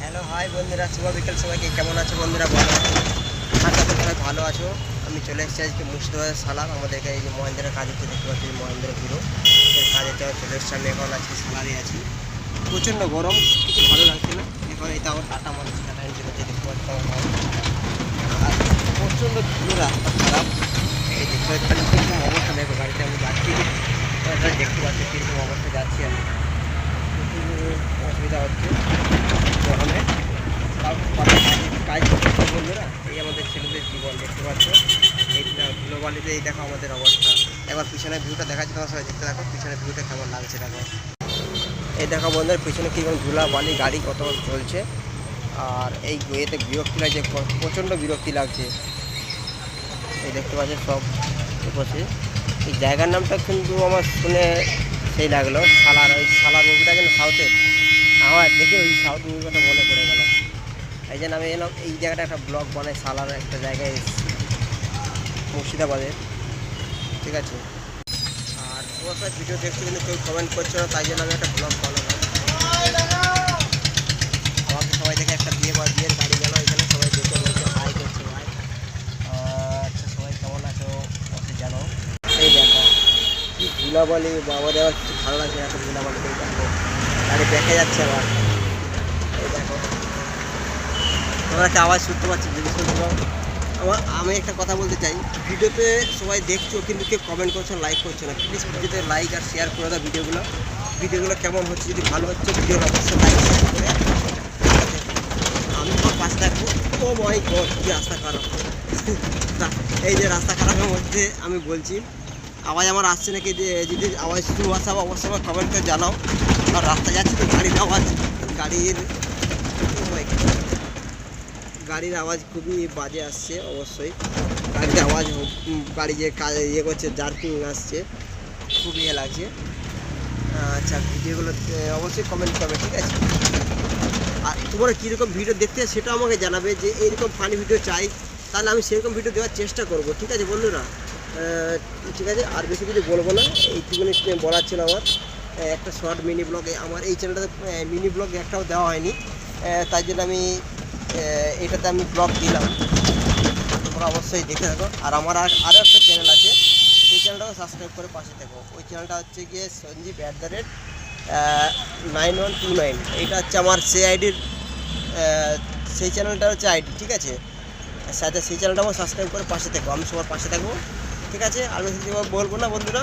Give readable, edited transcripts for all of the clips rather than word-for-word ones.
Hello hi বন্ধুরা, শুভ বিকেল। সবাইকে কেমন আছো বন্ধুরা? ভালো আছো? আশা করি সবাই ভালো আছো। আমি চলে এসেছি আজকে মুর্শিদাবাদের সালার। আমাদেরকে এই যে মহেন্দ্রের কাজ হচ্ছে, দেখতে পাচ্ছি মহেন্দ্র হিরো এর কাজের জন্য চলে এসেছি। আমি এখন আজকে সালারে আছি। প্রচণ্ড গরম, কিছু ভালো লাগছে না। এখন এই তো আমার টাটা মানুষ, টাটা ইঞ্জিন হচ্ছে, দেখতে পাচ্ছি আমার ভাই। আর প্রচণ্ড ধুলো, রাস্তা খারাপ। এই দেখতে পাচ্ছি আমি কীরকম অবস্থা, দেখো গাড়িতে আমি যাচ্ছি, দেখতে পাচ্ছি কীরকম অবস্থা যাচ্ছি আমি। প্রচুর অসুবিধা হচ্ছে গরমে। কাজ করতে বন্ধুরা, এই আমাদের ছেলেদের জীবন, দেখতে পাচ্ছ। এই ধুলোবালিতে এই দেখো আমাদের অবস্থা। এবার পিছনের ভিউটা দেখাচ্ছি, তোমার সবাই দেখতে দেখো পিছনের ভিউটা কেমন লাগছে। দেখো এই দেখো বন্ধুরা, পিছনে কীরকম ধুলাবালি, গাড়ি কত চলছে। আর এই এতে বিরক্তি লাগছে, প্রচণ্ড বিরক্তি লাগছে। এই দেখতে পাচ্ছি সব বসে। এই জায়গার নামটা কিন্তু আমার শুনে সেই লাগলো, সালার। ওই সালার মুভিটা যেন সাউথের, আমার দেখে ওই সাউথ মুভির কথা মনে পড়ে গেল। এই জন্য আমি এলাম এই জায়গাটা, একটা ব্লগ বানাই সালার একটা জায়গায় মুর্শিদাবাদের, ঠিক আছে। আর তোমার সাথে ভিডিও দেখতে কিন্তু কেউ কমেন্ট করছো না, তাই জন্য আমি একটা ব্লগ বানালাম। আমাকে সবাই দেখে একটা বিয়ের গাড়ি গেল এখানে, সবাই দেখে বলছে হাই করছে ভাই। আচ্ছা, সবাই কেমন আছো অবশ্যই জানো। এই দেখো কি ধুলাবালি, বাবা দেওয়ার কিছু ভালো লাগছে না, এত ধুলাবালি। এই দেখো গাড়ি দেখা যাচ্ছে আবার। এই দেখো তোমরা একটা আওয়াজ শুনতে পাচ্ছি, যদি শুনতে পাও। আমি একটা কথা বলতে চাই, ভিডিওতে সবাই দেখছো কিন্তু কেউ কমেন্ট করছো, লাইক করছো না। প্লিজ ভিডিওতে লাইক আর শেয়ার করে দাও। ভিডিওগুলো কেমন হচ্ছে, যদি ভালো হচ্ছে ভিডিওর অবশ্যই লাইক শেয়ার করে আমি তোমার পাশে থাকবো। ও মাই গড, কি রাস্তা খারাপ। এই যে রাস্তা খারাপের মধ্যে আমি বলছি, আওয়াজ আমার আসছে নাকি, যে যদি আওয়াজ শুরু আসা অবশ্যই আমার কমেন্ট করে জানাও। আর রাস্তা যাচ্ছি তো গাড়ির আওয়াজ, গাড়ির আওয়াজ খুবই বাজে আসছে অবশ্যই। গাড়ির আওয়াজ, গাড়ি যে কাজ ইয়ে করছে, জার্কিং আসছে, খুবই ইয়ে লাগছে। আচ্ছা, ভিডিওগুলো অবশ্যই কমেন্ট করবে, ঠিক আছে। আর তোমরা কীরকম ভিডিও দেখতে সেটাও আমাকে জানাবে, যে এইরকম ফানি ভিডিও চাই, তাহলে আমি সেরকম ভিডিও দেওয়ার চেষ্টা করব, ঠিক আছে বন্ধুরা। ঠিক আছে, আর বেশি কিছু বলবো না, এইটুকুনি বলার ছিল আমার। একটা শর্ট মিনি ব্লগে, আমার এই চ্যানেলটাতে মিনি ব্লগ একটাও দেওয়া হয়নি, তাই জন্য আমি এটাতে আমি ব্লগ দিলাম। তোমরা অবশ্যই দেখে থাকো। আর আমার আরও একটা চ্যানেল আছে, সেই চ্যানেলটাকে সাবস্ক্রাইব করে পাশে থাকো। ওই চ্যানেলটা হচ্ছে গিয়ে সঞ্জীব@9129। এইটা হচ্ছে আমার সেই আইডির, সেই চ্যানেলটা হচ্ছে আইডি, ঠিক আছে। সাথে সেই চ্যানেলটা আমার সাবস্ক্রাইব করে পাশে থাকো, আমি সবার পাশে থাকবো, ঠিক আছে। আর বেশি বলবো না বন্ধুরা।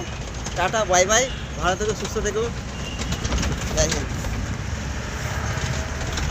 টাটা, বাই বাই, ভালো থেকো, সুস্থ থেকো, জয় হিন্দ।